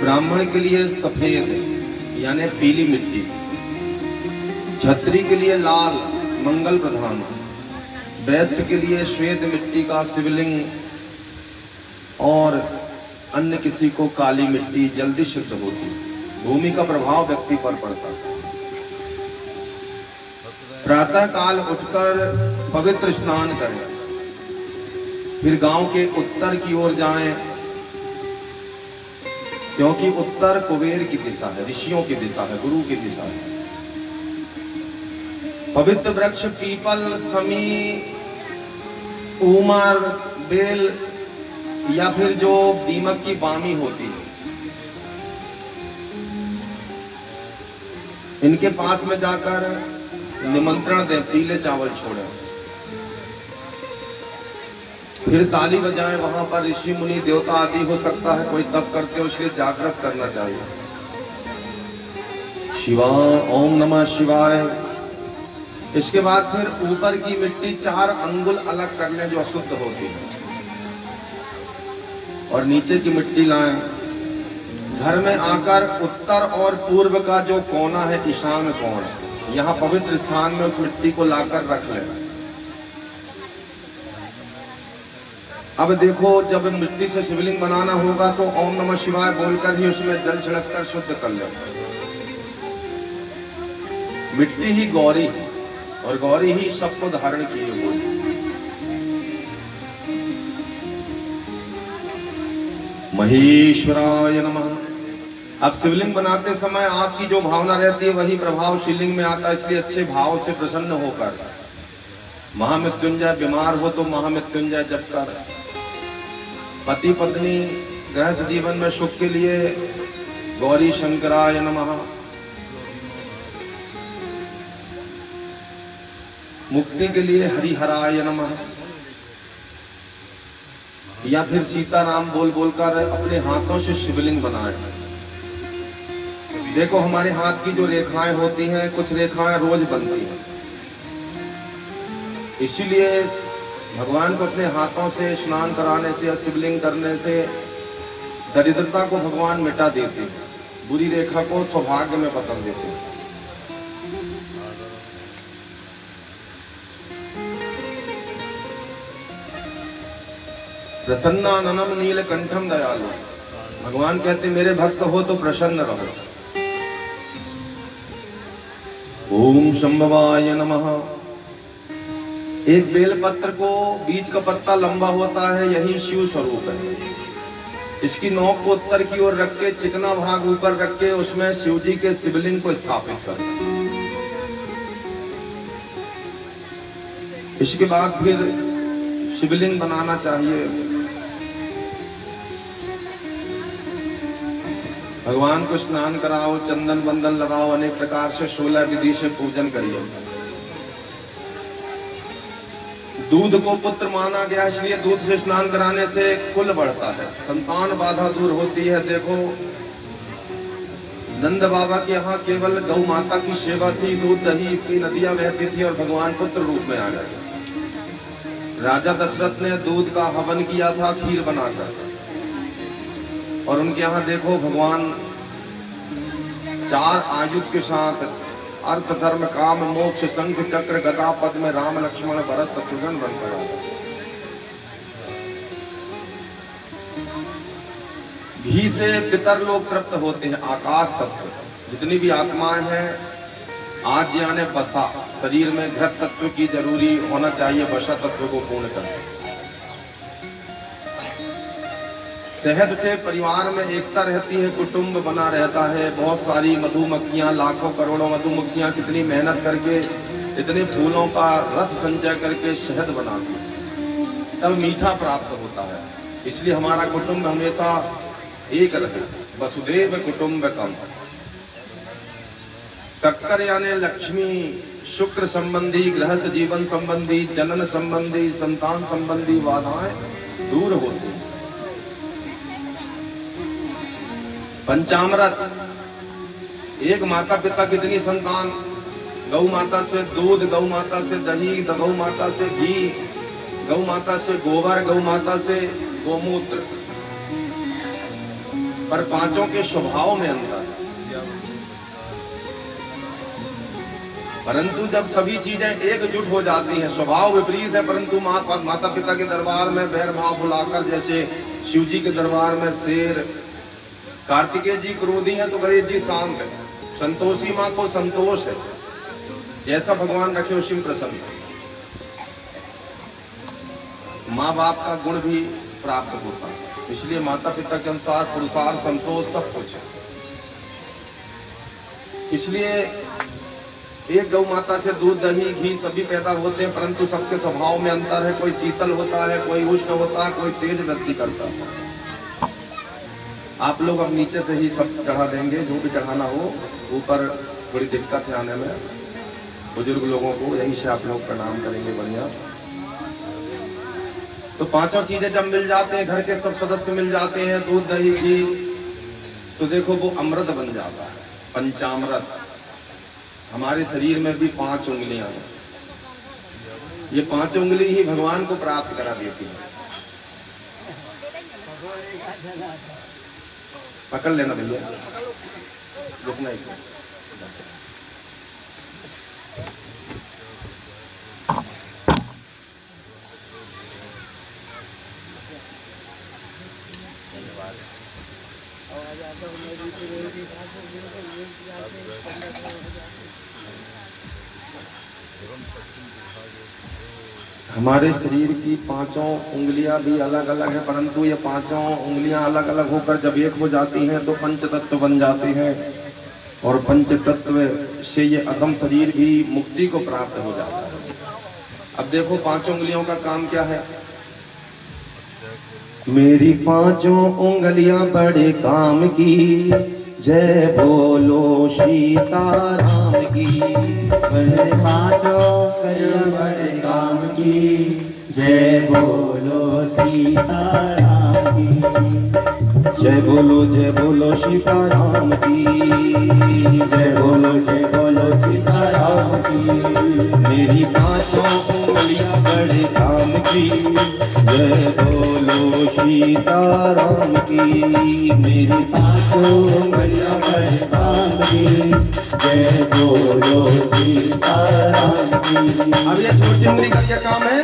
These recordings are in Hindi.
ब्राह्मण के लिए सफेद यानी पीली मिट्टी, क्षत्रिय के लिए लाल मंगल प्रधान, वैश्य के लिए श्वेत मिट्टी का शिवलिंग और अन्य किसी को काली मिट्टी जल्दी शुद्ध होती। भूमि का प्रभाव व्यक्ति पर पड़ता है। प्रातः काल उठकर पवित्र स्नान करें, फिर गांव के उत्तर की ओर जाएं, क्योंकि उत्तर कुबेर की दिशा है, ऋषियों की दिशा है, गुरु की दिशा है। पवित्र वृक्ष पीपल, समी, उमर, बेल या फिर जो दीमक की बामी होती है, इनके पास में जाकर निमंत्रण दें, पीले चावल छोड़ें, फिर ताली बजाएं। वहां पर ऋषि मुनि देवता आदि हो सकता है कोई तप करते हो, इसलिए जागृत करना चाहिए। शिवाय, ओम नमः शिवाय। इसके बाद फिर ऊपर की मिट्टी 4 अंगुल अलग कर लें जो अशुद्ध होती है, और नीचे की मिट्टी लाएं। घर में आकर उत्तर और पूर्व का जो कोना है, ईशान कोण, यहाँ पवित्र स्थान में उस मिट्टी को लाकर रख लें। अब देखो, जब मिट्टी से शिवलिंग बनाना होगा तो ओम नमः शिवाय बोलकर ही उसमें जल छिड़ककर शुद्ध कर लें। मिट्टी ही गौरी है और गौरी ही सबको धारण किए हुए। महेश्वराय नमः। अब शिवलिंग बनाते समय आपकी जो भावना रहती है वही प्रभाव शिवलिंग में आता है, इसलिए अच्छे भाव से प्रसन्न होकर महामृत्युंजय, बीमार हो तो महामृत्युंजय जप कर, पति पत्नी गृहस्थ जीवन में सुख के लिए गौरी शंकराय नमः, मुक्ति के लिए हरिहराय नमः, या फिर सीताराम बोल बोलकर अपने हाथों से शिवलिंग बनाए। देखो, हमारे हाथ की जो रेखाएं होती हैं, कुछ रेखाएं रोज बनती हैं, इसीलिए भगवान को अपने हाथों से स्नान कराने से या शिवलिंग करने से दरिद्रता को भगवान मिटा देते हैं, बुरी रेखा को सौभाग्य में बदल देते हैं। प्रसन्नाननम नीलकंठम दयालु। भगवान कहते मेरे भक्त हो तो प्रसन्न रहो। ओम शंभवाय नमः। एक बेलपत्र को बीच का पत्ता लंबा होता है, यही शिव स्वरूप है। इसकी नोक को उत्तर की ओर रख के, चिकना भाग ऊपर रख के उसमें शिव जी के शिवलिंग को स्थापित कर। इसके बाद फिर शिवलिंग बनाना चाहिए। भगवान को स्नान कराओ, चंदन बंदन लगाओ, अनेक प्रकार से 16 विधि से पूजन करिए। दूध को पुत्र माना गया, इसलिए दूध से स्नान कराने से कुल बढ़ता है, संतान बाधा दूर होती है। देखो, नंद बाबा के यहाँ केवल गौ माता की सेवा थी, दूध दही की नदियां बहती थी और भगवान पुत्र रूप में आ गए। राजा दशरथ ने दूध का हवन किया था खीर बनाकर, और उनके यहाँ देखो भगवान 4 आयुध के साथ अर्थ, धर्म, काम, मोक्ष, शंख, चक्र, गदा, पद्म में राम, लक्ष्मण, भरत, शत्रुघ्न बनकर आ गए। घी से पितर लोग तृप्त होते हैं। आकाश तत्व, जितनी भी आत्माएं हैं, आज यानी बसा, शरीर में घृत तत्व की जरूरी होना चाहिए, बसा तत्व को पूर्ण करना। शहद से परिवार में एकता रहती है, कुटुंब बना रहता है। बहुत सारी मधुमक्खियां, लाखों करोड़ों मधुमक्खियां कितनी मेहनत करके इतने फूलों का रस संचय करके शहद बनाती है, तब मीठा प्राप्त होता है। इसलिए हमारा कुटुंब हमेशा एक रहे, वसुदेव कुटुंबकम। शक्कर यानी लक्ष्मी, शुक्र संबंधी, गृहस्थ जीवन संबंधी, जनन संबंधी, संतान संबंधी बाधाएं दूर होती हैं। पंचामृत, एक माता पिता कितनी संतान, गौ माता से दूध, गौ माता से दही, गौ माता से घी, गौ माता से गोबर, गौ माता से गोमूत्र, पर पांचों के स्वभाव में अंतर है। परंतु जब सभी चीजें एकजुट हो जाती हैं, स्वभाव विपरीत है, परंतु माता पिता के दरबार में बैर भाव बुलाकर, जैसे शिव जी के दरबार में शेर, कार्तिकेय जी क्रोधी हैं तो गणेश जी शांत है, संतोषी माँ को संतोष है, जैसा भगवान रखे उसी में प्रसन्न है। माँ बाप का गुण भी प्राप्त होता है, इसलिए माता पिता के अनुसार पुरुषार्थ, संतोष सब कुछ है। इसलिए एक गौ माता से दूध, दही, घी सभी पैदा होते हैं, परंतु सबके स्वभाव में अंतर है। कोई शीतल होता है, कोई उष्ण होता है, कोई तेज वृद्धि करता है। आप लोग अब नीचे से ही सब चढ़ा देंगे, जो भी चढ़ाना हो। ऊपर थोड़ी दिक्कत है आने में, बुजुर्ग लोगों को यहीं से आप लोग प्रणाम करेंगे। बढ़िया। तो पांचों चीजें जब मिल जाते हैं, घर के सब सदस्य मिल जाते हैं, दूध, दही, घी, तो देखो वो अमृत बन जाता है, पंचामृत। हमारे शरीर में भी 5 उंगलियां हैं, ये 5 उंगली ही भगवान को प्राप्त करा देती है। पकड़ लेना भैया, रुकना ही। हमारे शरीर की 5 उंगलियां भी अलग अलग है, परंतु ये 5 उंगलियां अलग अलग होकर जब एक हो जाती हैं तो पंच तत्व बन जाते हैं, और पंच तत्व से ये अधम शरीर भी मुक्ति को प्राप्त हो जाता है। अब देखो 5 उंगलियों का काम क्या है। मेरी 5 उंगलियां बड़े काम की, जय बोलो सीताराम की। मेरे 5 उंगलियां बड़े काम की, जय बोलो सीताराम की। जय बोलो सीताराम की, जय बोलो सीताराम की। मेरी 5 उंगलियां बड़े काम की, जय बोलो सीताराम की। मेरी 5 उंगलियां बड़े काम की, जय बोलो सीताराम की। अब ये छोटी उंगली का क्या काम है।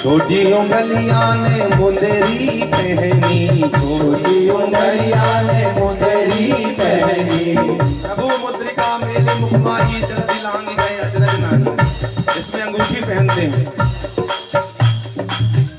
छोटी उंगलियां ने मुंदरी पहनी, छोटी उंगलियां ने मुंदरी पहनी। प्रभु मुद्रिका मेरे मुख माही, जल्दी लांगी गए अचरज नानी। इसमें अंगूठी पहनते हैं।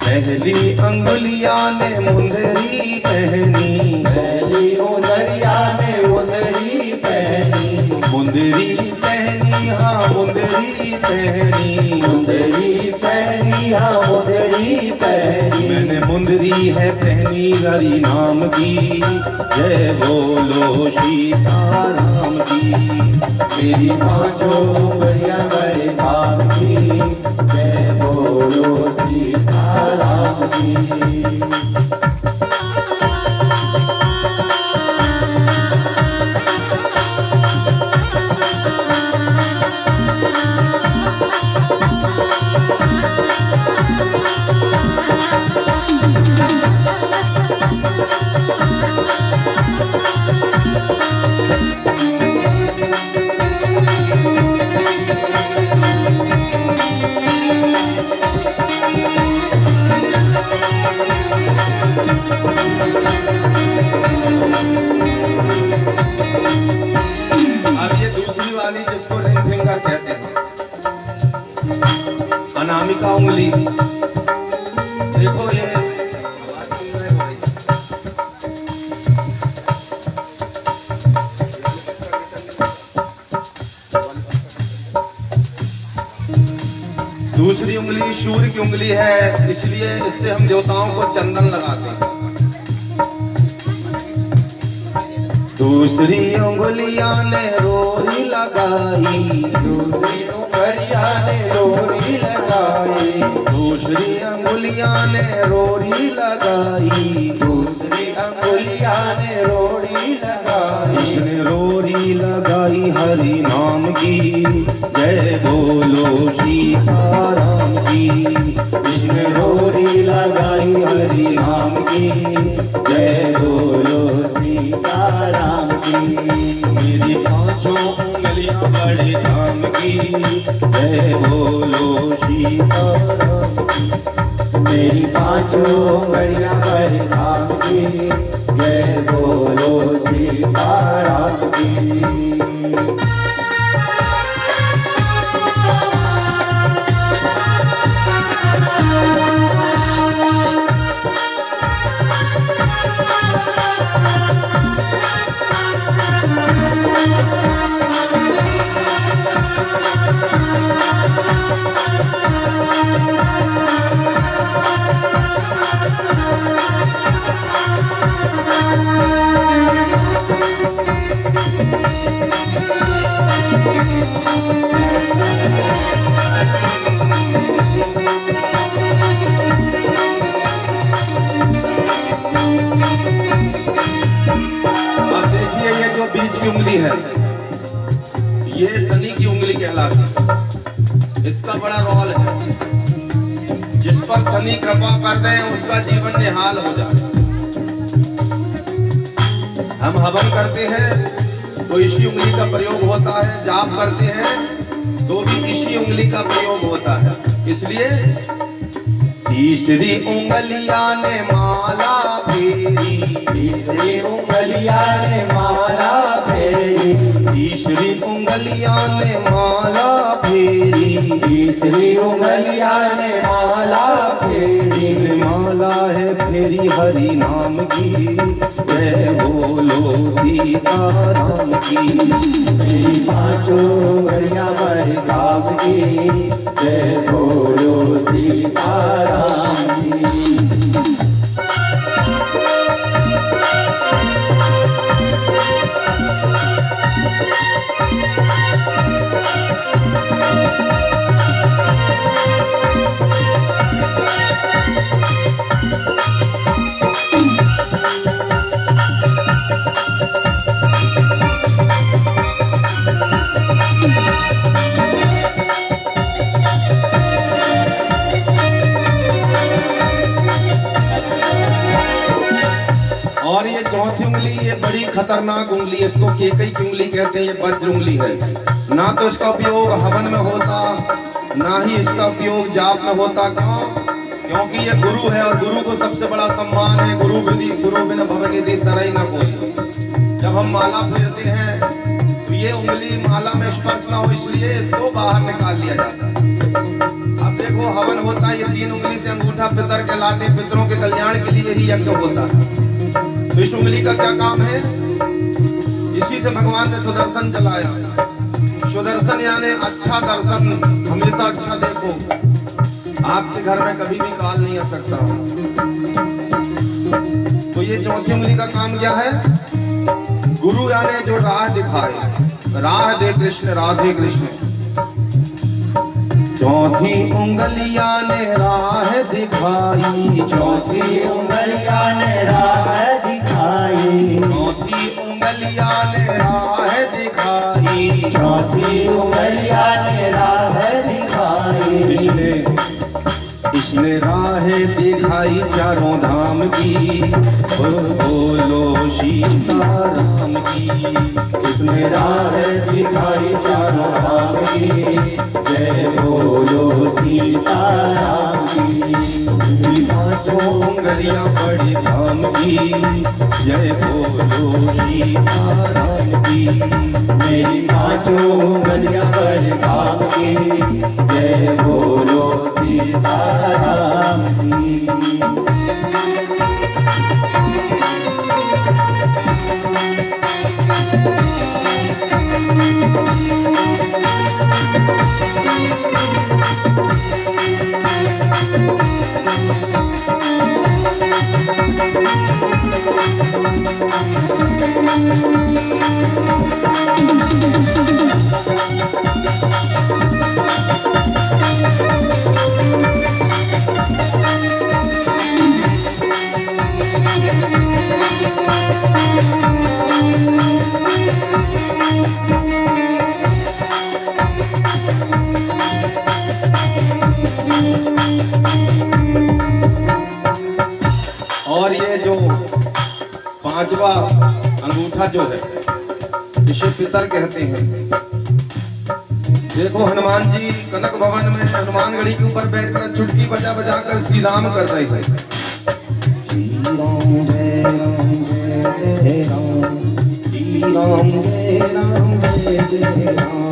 पहली अंगुलियां ने मुंदरी पहनी, पहली उंगलियां ने मुंदरी पहनी। मुंदरी पहनी, हाँ मुंदरी पहनी। मुंदरी पहनी, हाँ मुंदरी पहनी। मैंने मुंदरी है पहनी हरि नाम की, जय बोलो सीताराम की। मेरी 5 उंगलियां बड़े काम की, जय बोलो सीताराम की। अब ये दूसरी वाली जिसको रिंग फिंगर कहते हैं, अनामिका उंगली, देखो ये दूसरी उंगली सूर्य की उंगली है, इसलिए इससे हम देवताओं को चंदन लगाते हैं। दूसरी उंगलियां ने रोरी लगाई, दूसरी उंगलियां ने रोरी लगाई। दूसरी अंगुलियां ने रोरी लगाई। दूसरी अंगुलियां ने रोरी लगाई। इसने रोरी लगाई हरि नाम की, जय बोलो सीताराम की। इसने रोरी लगाई हरि नाम की, जय बोलो सीताराम की। मेरी पांचों उंगलियां बड़े धाम की, जय बोलो सीताराम की। मेरी पांचों उंगलियां बड़े धाम की, जय बोलो सीताराम की। बीच की उंगली है, ये शनि की उंगली कहलाती है। इसका बड़ा रोल है। जिस पर शनि कृपा कर दे उसका जीवन निहाल हो जाए। हम हवन करते हैं तो इसी उंगली का प्रयोग होता है, जाप करते हैं तो भी इसी उंगली का प्रयोग होता है। इसलिए तीसरी उंगलियां ने माला फेरी, तीसरी उंगलियां ने माला फेरी, तीसरी उंगलियां ने माला फेरी, तीसरी उंगलियां ने माला फेरी। इसमें माला है फेरी हरि नाम की, जय बोलो सीताराम की। मेरी पांचों उंगलियां बड़े धाम की, जय बोलो सीताराम की। और ये चौथी उंगली, ये बड़ी खतरनाक उंगली है। इसको केकई की उंगली कहते हैं। ये वज्र उंगली है। ना तो इसका उपयोग हवन में होता, ना ही इसका उपयोग जाप में होता। क्यों? क्योंकि ये गुरु है और गुरु को सबसे बड़ा सम्मान है। गुरु बिन भवनिधि तरई ना कोई। जब हम माला फेरते हैं तो ये उंगली माला में स्पर्श ना हो, इसलिए इसको बाहर निकाल लिया जाता है। अब देखो हवन होता है, ये 3 उंगली से अंगूठा पितर कहलाते। पितरों के कल्याण के लिए ही यज्ञ होता है। तो इस उंगली का क्या काम है? इसी से भगवान ने सुदर्शन चलाया। सुदर्शन यानी अच्छा दर्शन, हमेशा अच्छा देखो। आपके घर में कभी भी काल नहीं आ सकता। तो ये चौथी उंगली का काम क्या है? गुरु यानी जो राह दिखाए। राह दे कृष्ण, राधे कृष्ण। चौथी उंगलियां ने राह दिखाई, चौथी उंगलियां ने राह दिखाई, चौथी उंगलियां ने राह दिखाई, चौथी उंगलियां ने राह दिखाई। इसने राह दिखाई चारों धाम की, बोलो सीताराम की। इसने राह दिखाई चारों धाम की, जय बोलो सीताराम की। पांचों उंगलियां बड़ी धाम की, जय बोलो सीताराम की। मेरी पांचों उंगलियां बड़ी धाम की, जय बोलो सीताराम की। पांचवा अंगूठा जो है इसे पितर कहते हैं। देखो हनुमान जी कनक भवन में हनुमानगढ़ी के ऊपर बैठकर चुटकी बजा बजा कर श्री राम कर रहे थे। श्री राम जय राम जय जय राम, श्री राम जय राम जय जय राम,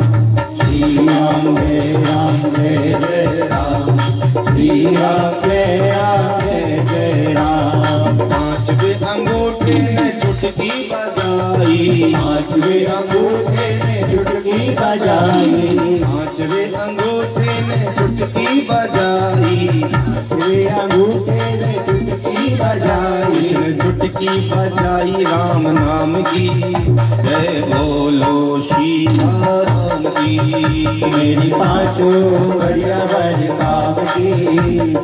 श्री राम जय राम जय जय राम, श्री राम जय राम जय जय राम। पांचवे अंगूठे ने चुटकी बजाई, पांचवे अंगूठे ने चुटकी बजाई, पांचवे अंगूठे ने चुटकी बजाई, पांचवे अंगूठे ने चुटकी बजाई, इसने चुटकी बजाई राम नाम की, जय बोलो सीता राम की। मेरी पांचों घड़िया बज काम की,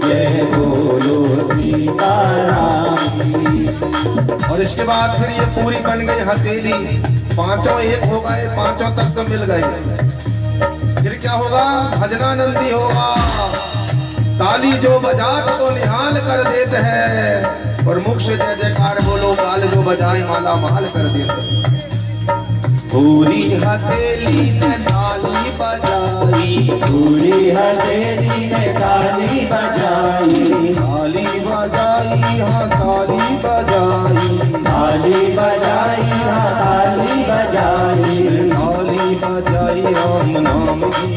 जय बोलो सीताराम की। और इसके बाद फिर ये पूरी बन गई हथेली, पांचों एक हो गए, पांचों तक तो मिल गए। फिर क्या होगा? भजनानंदी होगा, ताली जो बजात तो निहाल कर देते हैं, और मुख से जय जयकार बोलो, काल जो बजाए माला माल कर देते हैं। पूरी हथेली ने ताली बजाई, पूरी हथेली ने ताली बजाई, ताली बजाई हाँ ताली बजाई, ताली बजाई हाँ ताली बजाई, ताली बजाई राम नाम की,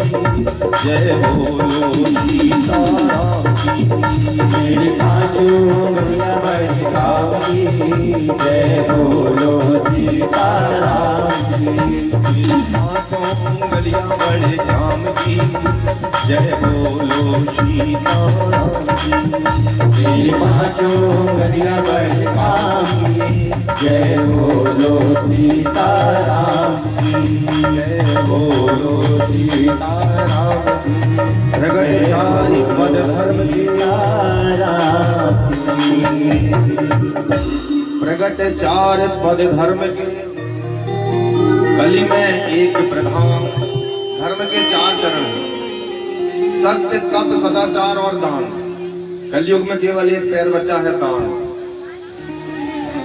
जय बोलो सीता राम की। मेरी पांचों घड़िया बज काम की, जय बोलो सीताराम की। पांचों उंगलियां बड़े काम की, जय बोलो सीता राम की। मेरी पांचों घड़िया बज काम की, जय बोलो सीताराम की, जय बोलो सीता राम की। प्रगट चारि पद धर्म की, प्रगट चार पद धर्म के, कली में एक प्रधान। धर्म के चार चरण हैं, सत्य तप सदाचार और दान। कलयुग में केवल एक पैर बचा है दान।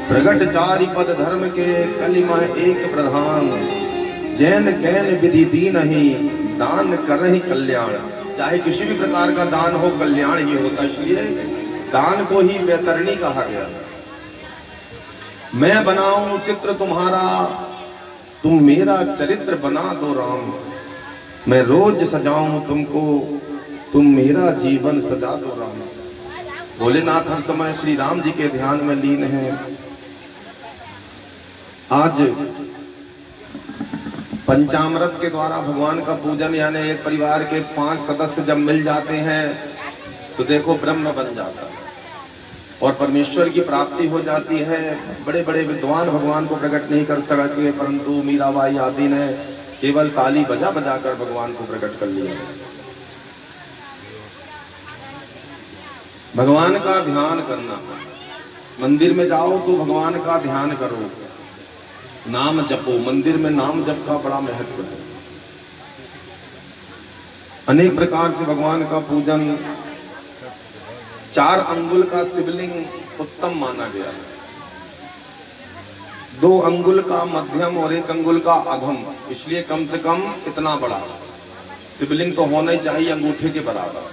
प्रगट चारि पद धर्म के, कली में एक प्रधान। जैन कैन विधि दीन ही, दान कर ही कल्याण। चाहे किसी भी प्रकार का दान हो, कल्याण ही होता, इसलिए दान को ही वैतरणी कहा गया। मैं बनाऊं चित्र तुम्हारा, तुम मेरा चरित्र बना दो राम। मैं रोज सजाऊं तुमको, तुम मेरा जीवन सजा दो राम। भोलेनाथ हर समय श्री राम जी के ध्यान में लीन हैं। आज पंचामृत के द्वारा भगवान का पूजन, यानी एक परिवार के 5 सदस्य जब मिल जाते हैं तो देखो ब्रह्म बन जाता है और परमेश्वर की प्राप्ति हो जाती है। बड़े बड़े विद्वान भगवान को प्रकट नहीं कर सके, परंतु मीराबाई आदि ने केवल ताली बजा बजा कर भगवान को प्रकट कर लिया। भगवान का ध्यान करना, मंदिर में जाओ तो भगवान का ध्यान करो, नाम जपो। मंदिर में नाम जप का बड़ा महत्व है। अनेक प्रकार से भगवान का पूजन। 4 अंगुल का शिवलिंग उत्तम माना गया है। 2 अंगुल का मध्यम और 1 अंगुल का अधम, इसलिए कम से कम इतना बड़ा शिवलिंग तो होना ही चाहिए, अंगूठे के बराबर।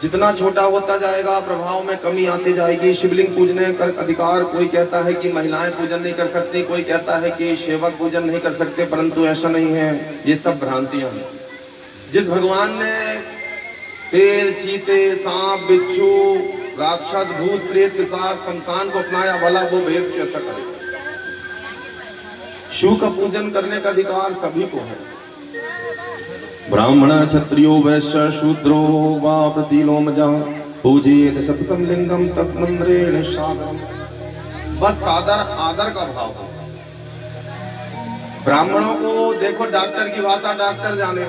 जितना छोटा होता जाएगा प्रभाव में कमी आती जाएगी। शिवलिंग पूजने का अधिकार, कोई कहता है कि महिलाएं पूजन नहीं कर सकती, कोई कहता है कि सेवक पूजन नहीं कर सकते, परंतु ऐसा नहीं है। ये सब भ्रांतियां हैं। जिस भगवान ने शेर, चीते, सांप, बिच्छू, राक्षस, भूत, प्रेत के साथ शमशान को अपनाया, भला वो भेद कैसा करे। शिव का पूजन करने का अधिकार सभी को है। ब्राह्मण, क्षत्रियो, वैश्य, शूद्रो वा प्रतिलोमजः पूजयेत सततं लिंगम तन्मन्त्रेण सादरम्। बस सादर आदर का भाव हो। ब्राह्मणों को देखो, डॉक्टर की भाषा डॉक्टर जाने,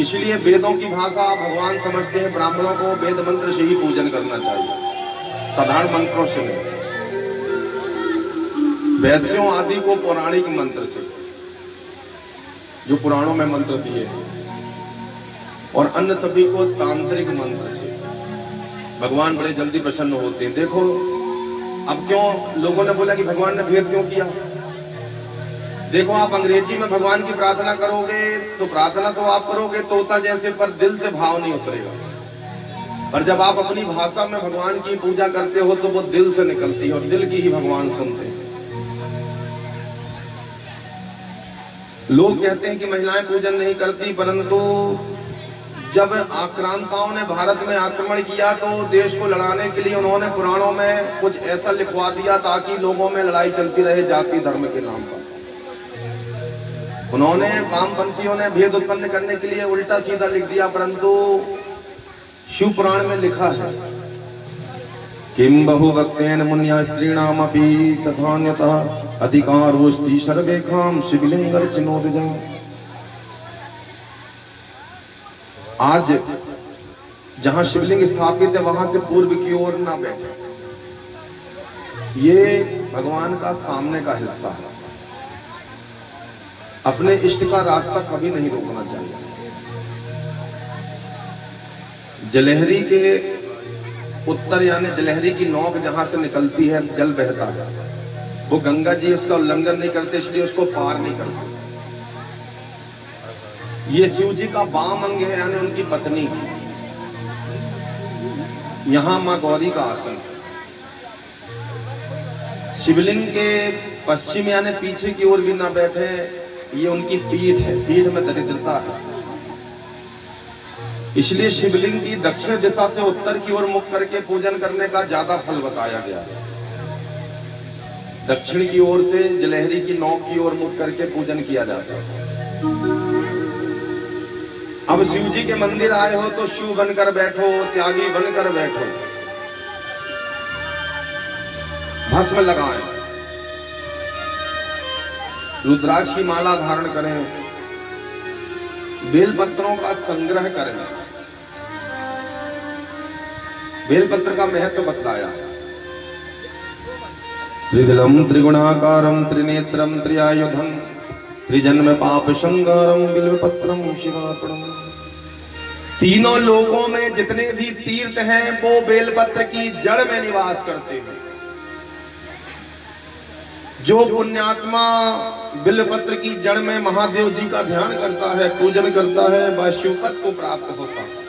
इसलिए वेदों की भाषा भगवान समझते हैं। ब्राह्मणों को वेद मंत्र से ही पूजन करना चाहिए, साधारण मंत्रों से नहीं। वैश्यों आदि को पौराणिक मंत्र से, जो पुराणों में मंत्र दिए, और अन्य सभी को तांत्रिक मंत्र से। भगवान बड़े जल्दी प्रसन्न होते हैं। देखो अब क्यों लोगों ने बोला कि भगवान ने भेद क्यों किया? देखो, आप अंग्रेजी में भगवान की प्रार्थना करोगे तो प्रार्थना तो आप करोगे तोता जैसे, पर दिल से भाव नहीं उतरेगा। पर जब आप अपनी भाषा में भगवान की पूजा करते हो तो वो दिल से निकलती है और दिल की ही भगवान सुनते हैं। लोग कहते हैं कि महिलाएं पूजन नहीं करती, परंतु जब आक्रांताओं ने भारत में आक्रमण किया तो देश को लड़ाने के लिए उन्होंने पुराणों में कुछ ऐसा लिखवा दिया ताकि लोगों में लड़ाई चलती रहे जाति धर्म के नाम पर। उन्होंने, वामपंथियों ने भेद उत्पन्न करने के लिए उल्टा सीधा लिख दिया, परंतु शिव पुराण में लिखा है किम बहुभक्तेन मुन्या स्त्रीणामपि तथान्यतः अधिकारोस्ति सर्वेषां शिवलिंगर्चनोदजा। आज जहां शिवलिंग स्थापित है वहां से पूर्व की ओर ना बैठे, ये भगवान का सामने का हिस्सा है। अपने इष्ट का रास्ता कभी नहीं रोकना चाहिए। जलहरी के उत्तर यानी जलहरी की नोक जहां से निकलती है, जल बहता है, वो गंगा जी उसका उल्लंघन नहीं करते, इसलिए उसको पार नहीं करते। ये शिव जी का वाम अंग है यानी उनकी पत्नी, यहां मां गौरी का आसन। शिवलिंग के पश्चिम यानी पीछे की ओर भी ना बैठे, ये उनकी पीठ है, पीठ में दरिद्रता है, इसलिए शिवलिंग की दक्षिण दिशा से उत्तर की ओर मुख करके पूजन करने का ज्यादा फल बताया गया है। दक्षिण की ओर से जलहरी की नोक की ओर मुख करके पूजन किया जाता है। अब शिव जी के मंदिर आए हो तो शिव बनकर बैठो, त्यागी बनकर बैठो, भस्म लगाएं, रुद्राक्ष की माला धारण करें, बेलपत्रों का संग्रह करें। बेलपत्र का महत्व बताया, त्रिदलम त्रिगुणाकारम त्रिनेत्रम त्रियायुधम त्रिजन्म पाप संगारम बिल्वपत्रम शिवार्पणम। तीनों लोकों में जितने भी तीर्थ हैं वो बेलपत्र की जड़ में निवास करते हैं। जो पुण्यात्मा बिल्वपत्र की जड़ में महादेव जी का ध्यान करता है, पूजन करता है, वह शिवपद को प्राप्त होता है।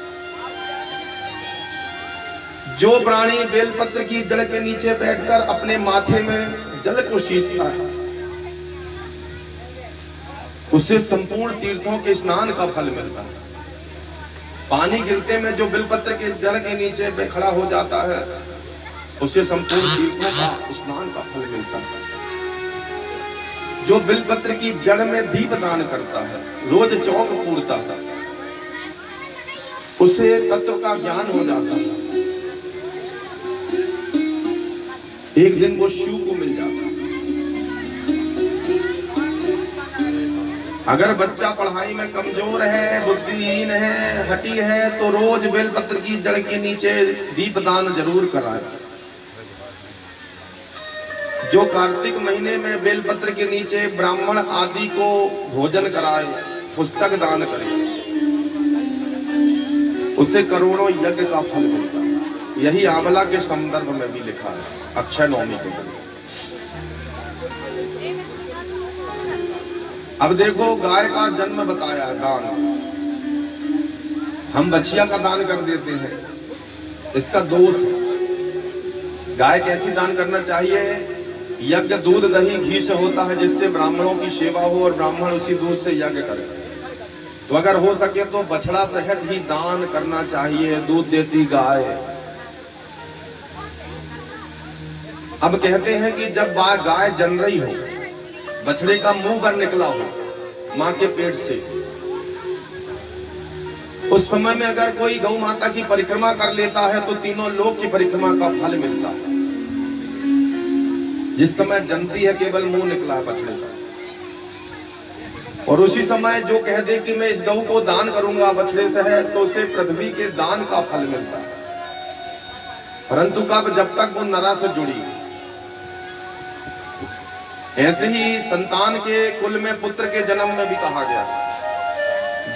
जो प्राणी बेलपत्र की जड़ के नीचे बैठकर अपने माथे में जल को सींचता है, उससे संपूर्ण तीर्थों के स्नान का फल मिलता है। पानी गिरते में जो बिल्वपत्र के जड़ के नीचे पे खड़ा हो जाता है, उससे संपूर्ण तीर्थों का स्नान का फल मिलता है। जो बिल्वपत्र की जड़ में दीप दान करता है, रोज चौक पूरता है, उसे तत्व का ज्ञान हो जाता है, एक दिन वो शिव को मिल जाता है। अगर बच्चा पढ़ाई में कमजोर है, बुद्धिहीन है, हठी है, तो रोज बेलपत्र की जड़ के नीचे दीपदान जरूर कराए। जो कार्तिक महीने में बेलपत्र के नीचे ब्राह्मण आदि को भोजन कराए, पुस्तक दान करे, उसे करोड़ों यज्ञ का फल मिलता है। यही आंवला के संदर्भ में भी लिखा है, अक्षय नवमी के दिन। अब देखो, गाय का जन्म बताया है, दान। हम बछिया का दान कर देते हैं, इसका दोष है। गाय कैसी दान करना चाहिए? यज्ञ दूध दही घी से होता है, जिससे ब्राह्मणों की सेवा हो और ब्राह्मण उसी दूध से यज्ञ करे। तो अगर हो सके तो बछड़ा सहित ही दान करना चाहिए, दूध देती गाय। अब कहते हैं कि जब गाय जन रही हो, बछड़े का मुंह पर निकला हो मां के पेट से, उस समय में अगर कोई गौ माता की परिक्रमा कर लेता है तो तीनों लोक की परिक्रमा का फल मिलता है। जिस समय जनती है केवल मुंह निकला है बछड़े का, और उसी समय जो कह दे कि मैं इस गौ को दान करूंगा बछड़े से है, तो उसे पृथ्वी के दान का फल मिलता है। परंतु कब? जब तक वो नरा से जुड़ी। ऐसे ही संतान के कुल में पुत्र के जन्म में भी कहा गया,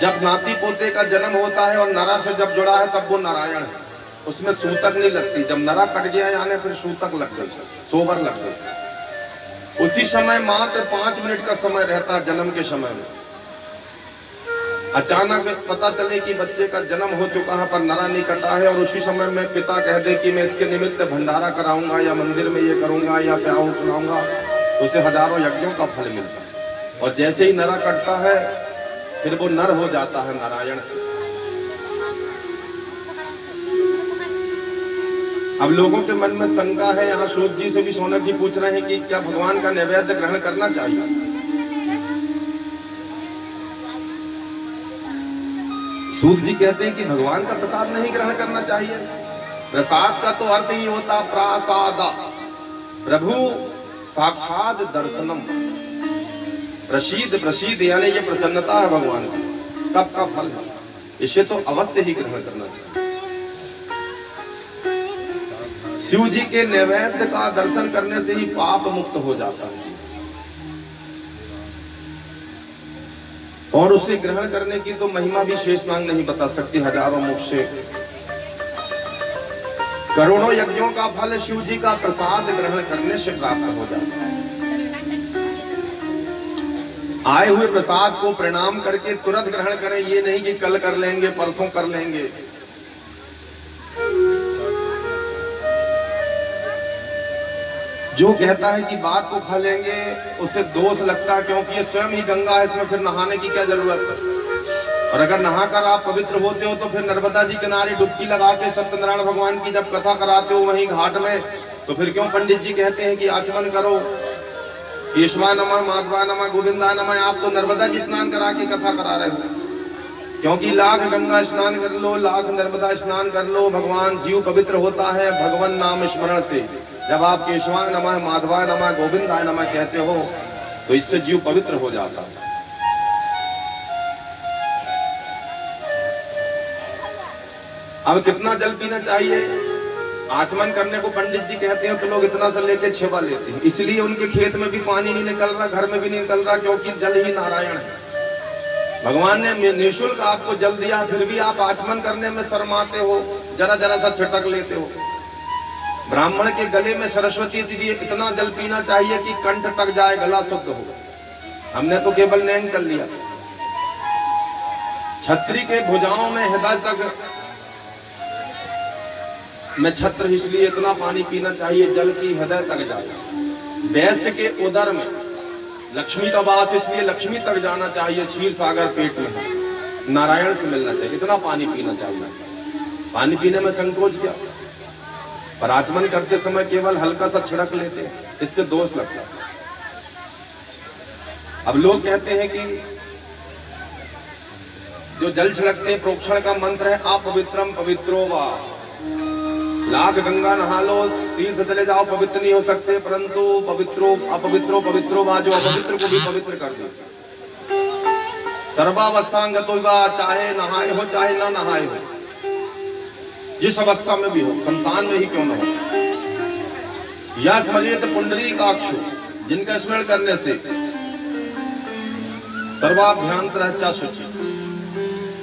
जब नाती पोते का जन्म होता है और नरा से जब जुड़ा है तब वो नारायण है। उसमें सूतक नहीं लगती। जब नरा कट गया यानी फिर सूतक लग गई, सोबर लग गई। उसी समय मात्र 5 मिनट का समय रहता जन्म के समय में। अचानक पता चले कि बच्चे का जन्म हो चुका है पर नरा नहीं कटा है, और उसी समय में पिता कह दे कि मैं इसके निमित्त भंडारा कराऊंगा या मंदिर में ये करूंगा या प्याऊ खिलाऊंगा, तो उसे हजारों यज्ञों का फल मिलता है। और जैसे ही नरा कटता है फिर वो नर हो जाता है नारायण से। अब लोगों के मन में शंका है, यहाँ सूत जी से भी सोनक जी पूछ रहे हैं कि क्या भगवान का नैवेद्य ग्रहण करना चाहिए। सूत जी कहते हैं कि भगवान का प्रसाद नहीं ग्रहण करना चाहिए। प्रसाद का तो अर्थ ही होता प्रासादा, प्रभु साक्षात दर्शनम। प्रसीद प्रसीद यानी ये प्रसन्नता है भगवान की, तब का फल है, इसे तो अवश्य ही ग्रहण करना चाहिए। शिव जी के नैवेद्य का दर्शन करने से ही पाप मुक्त हो जाता है, और उसे ग्रहण करने की तो महिमा भी शेष मांग नहीं बता सकती। हजारों मुख से करोड़ों यज्ञों का फल शिव जी का प्रसाद ग्रहण करने से प्राप्त हो जाता है। आए हुए प्रसाद को प्रणाम करके तुरंत ग्रहण करें, ये नहीं कि कल कर लेंगे परसों कर लेंगे। जो कहता है कि बात को खा लेंगे उसे दोष लगता है, क्योंकि ये स्वयं ही गंगा है, इसमें फिर नहाने की क्या जरूरत है। और अगर नहाकर आप पवित्र होते हो तो फिर नर्मदा जी किनारे डुबकी लगा के सत्यनारायण भगवान की जब कथा कराते हो वहीं घाट में, तो फिर क्यों पंडित जी कहते हैं कि आचमन करो, केशवा नमः, माधवा नमः, गोविंदा नमः। आप तो नर्मदा जी स्नान करा के कथा करा रहे हो, क्योंकि लाख गंगा स्नान कर लो, लाख नर्मदा स्नान कर लो, भगवान जीव पवित्र होता है भगवान नाम स्मरण से। जब आप केशवाय नमः, माधवाय नमः, गोविंदाय नमः कहते हो तो इससे जीव पवित्र हो जाता है। अब कितना जल पीना चाहिए? आचमन करने को पंडित जी कहते हैं तो लोग इतना से लेके 6 बार लेते हैं, इसलिए उनके खेत में भी पानी नहीं निकल रहा, घर में भी नहीं निकल रहा, क्योंकि जल ही नारायण है। भगवान ने निःशुल्क आपको जल दिया, फिर भी आप आचमन करने में शर्माते हो, जरा जरा सा छिटक लेते हो। ब्राह्मण के गले में सरस्वती जी इतना जल पीना चाहिए कि कंठ तक जाए, गला शुद्ध हो। हमने तो केवल नैन कर लिया। छत्री के भुजाओं में हृदय तक में छत्र, इसलिए इतना पानी पीना चाहिए जल की हृदय तक जाए। वैश्य के उदर में लक्ष्मी का वास, इसलिए लक्ष्मी तक जाना चाहिए, क्षीर सागर पेट में नारायण से मिलना चाहिए, इतना पानी पीना चाहिए। पानी पीने में संकोच क्या, पर आचमन करते समय केवल हल्का सा छिड़क लेते हैं, इससे दोष लगता है। अब लोग कहते हैं कि जो जल छिड़कते हैं प्रोक्षण का मंत्र है अपवित्रम पवित्रो वा, लाख गंगा नहा लो, तीर्थ चले जाओ, पवित्र नहीं हो सकते, परंतु पवित्रो अपवित्रो पवित्रो वा, जो अपवित्र को भी पवित्र कर दे। सर्वावस्थांगतो वा, चाहे नहाए हो चाहे ना नहाए हो, जिस अवस्था में भी हो, शमशान में ही क्यों न हो। यह स्मरेत पुंडरीकाक्षु, जिनका स्मरण करने से सर्वाभ्यंतरः शुचि,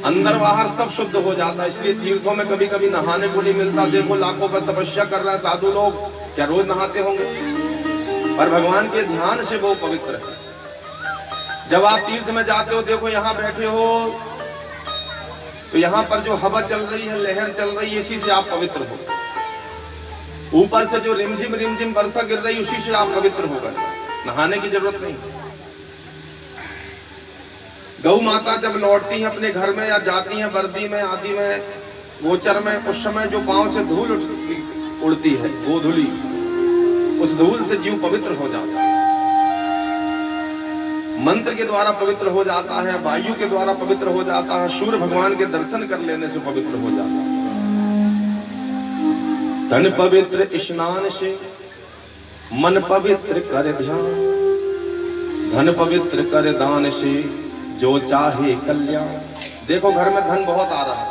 अंदर बाहर सब शुद्ध हो जाता है। इसलिए तीर्थों में कभी कभी नहाने को नहीं मिलता। देखो लाखों पर तपस्या कर रहा है साधु लोग, क्या रोज नहाते होंगे? पर भगवान के ध्यान से वो पवित्र है। जब आप तीर्थ में जाते हो, देखो यहाँ बैठे हो तो यहाँ पर जो हवा चल रही है, लहर चल रही है, इसी से आप पवित्र हो। ऊपर से जो रिमझिम रिमझिम वर्षा गिर रही है, उसी से आप पवित्र हो गए, नहाने की जरूरत नहीं। गौ माता जब लौटती हैं अपने घर में या जाती हैं वर्दी में आदि में गोचर में, उस समय जो पांव से धूल उड़ती है, वो धूली, उस धूल से जीव पवित्र हो जाता है। मंत्र के द्वारा पवित्र हो जाता है, वायु के द्वारा पवित्र हो जाता है, सूर्य भगवान के दर्शन कर लेने से पवित्र हो जाता है। तन पवित्र स्नान से, मन पवित्र कर ध्यान, धन पवित्र कर दान से, जो चाहे कल्याण। देखो घर में धन बहुत आ रहा है,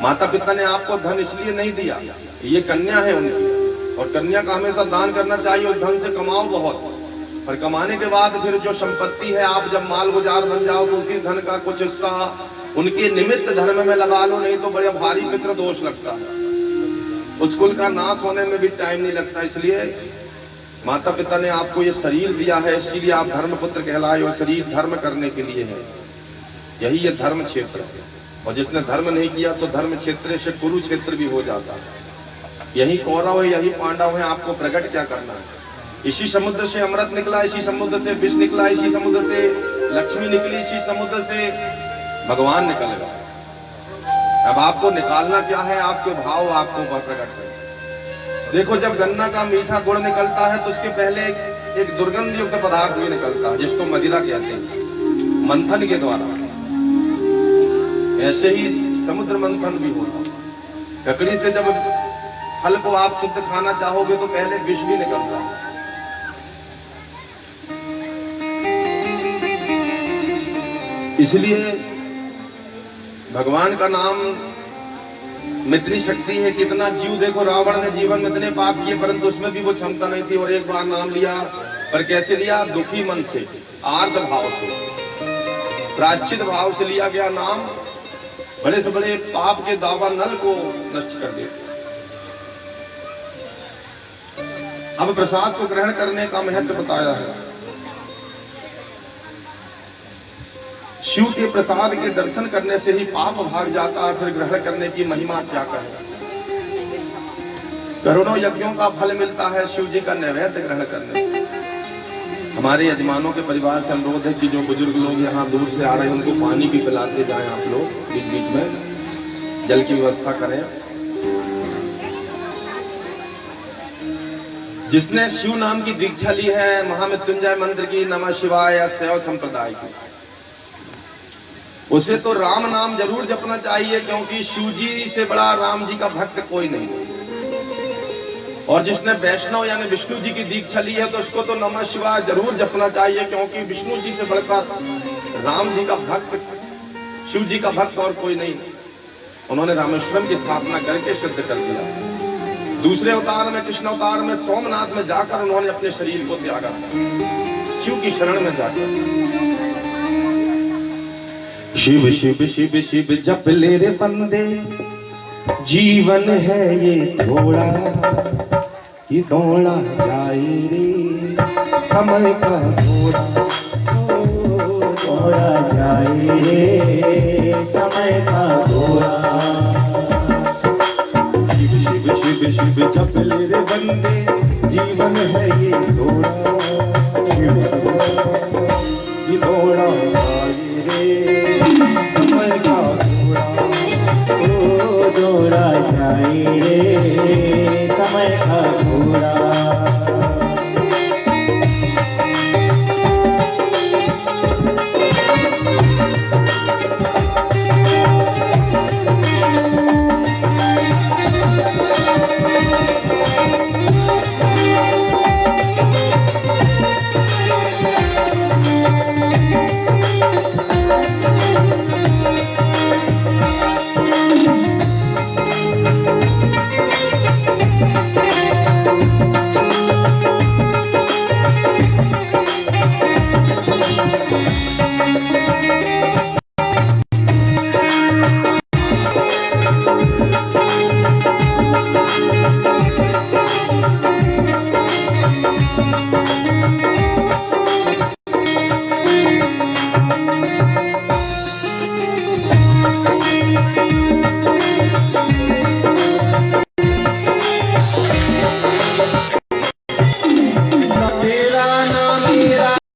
माता पिता ने आपको धन इसलिए नहीं दिया, ये कन्या है उनकी, और कन्या का हमेशा दान करना चाहिए। और धन से कमाओ बहुत, पर कमाने के बाद फिर जो संपत्ति है, आप जब माल गुजार बन जाओ तो उसी धन का कुछ हिस्सा उनके निमित्त धर्म में लगा लो, नहीं तो बड़े भारी पितृ दोष लगता है। उस कुल का नाश होने में भी टाइम नहीं लगता। इसलिए माता पिता ने आपको ये शरीर दिया है, इसीलिए आप धर्मपुत्र कहलाए, और शरीर धर्म करने के लिए है। यही ये धर्म क्षेत्र है। और जिसने धर्म नहीं किया तो धर्म क्षेत्र से कुरुक्षेत्र भी हो जाता है। यही कौरव है, यही पांडव है, आपको प्रकट क्या करना है। इसी समुद्र से अमृत निकला, इसी समुद्र से विष निकला, इसी समुद्र से लक्ष्मी निकली, इसी समुद्र से भगवान निकल गए। अब आपको निकालना क्या है, आपके भाव आपको प्रकट करें। देखो, जब गन्ना का मीठा गुड़ निकलता है तो उसके पहले एक दुर्गंध युक्त पदार्थ भी निकलता है, जिसको मदिरा कहते हैं, मंथन के द्वारा। ऐसे ही समुद्र मंथन भी होता। ककड़ी से जब फल को आप शुद्ध खाना चाहोगे तो पहले विष भी निकलता है। इसलिए भगवान का नाम में इतनी शक्ति है कि इतना जीव, देखो रावण ने जीवन में इतने पाप किए परंतु उसमें भी वो क्षमता नहीं थी, और एक बार नाम लिया। पर कैसे लिया? दुखी मन से, आर्त भाव से, प्रायश्चित भाव से लिया गया नाम बड़े से बड़े पाप के दावा नल को नष्ट कर देते। अब प्रसाद को ग्रहण करने का महत्व बताया है। शिव के प्रसाद के दर्शन करने से ही पाप भाग जाता है, फिर ग्रहण करने की महिमा क्या कहें। करोड़ों यज्ञों का फल मिलता है शिव जी का नैवेद्य ग्रहण करने से। हमारे यजमानों के परिवार से अनुरोध है कि जो बुजुर्ग लोग यहाँ दूर से आ रहे हैं उनको पानी भी पिलाते जाएं। आप लोग बीच बीच में जल की व्यवस्था करें। जिसने शिव नाम की दीक्षा ली है, महामृत्युंजय मंत्र की, नमः शिवाय या शैव संप्रदाय की, उसे तो राम नाम जरूर जपना चाहिए, क्योंकि शिव जी से बड़ा राम जी का भक्त कोई नहीं। और जिसने वैष्णव यानी विष्णु जी की दीक्षा ली है तो उसको तो नमः शिवाय जरूर जपना चाहिए, क्योंकि विष्णु जी से बढ़कर राम जी का भक्त, शिव जी का भक्त और कोई नहीं। उन्होंने रामेश्वरम की स्थापना करके सिद्ध कर दिया। दूसरे अवतार में, कृष्ण अवतार में, सोमनाथ में जाकर उन्होंने अपने शरीर को त्यागा, शिव की शरण में जाकर। शिव शिव शिव शिव जप ले रे बंदे, जीवन है ये थोड़ा कि दौड़ा जाए रे समय का घोड़ा, दौड़ा जाए रे समय का घोड़ा। शिव शिव शिव शिव जप ले रे बंदे, जीवन है ये थोड़ा कि दौड़ा जाए रे समय का घोड़ा, ओ दौड़ा जाए रे समय का घोड़ा।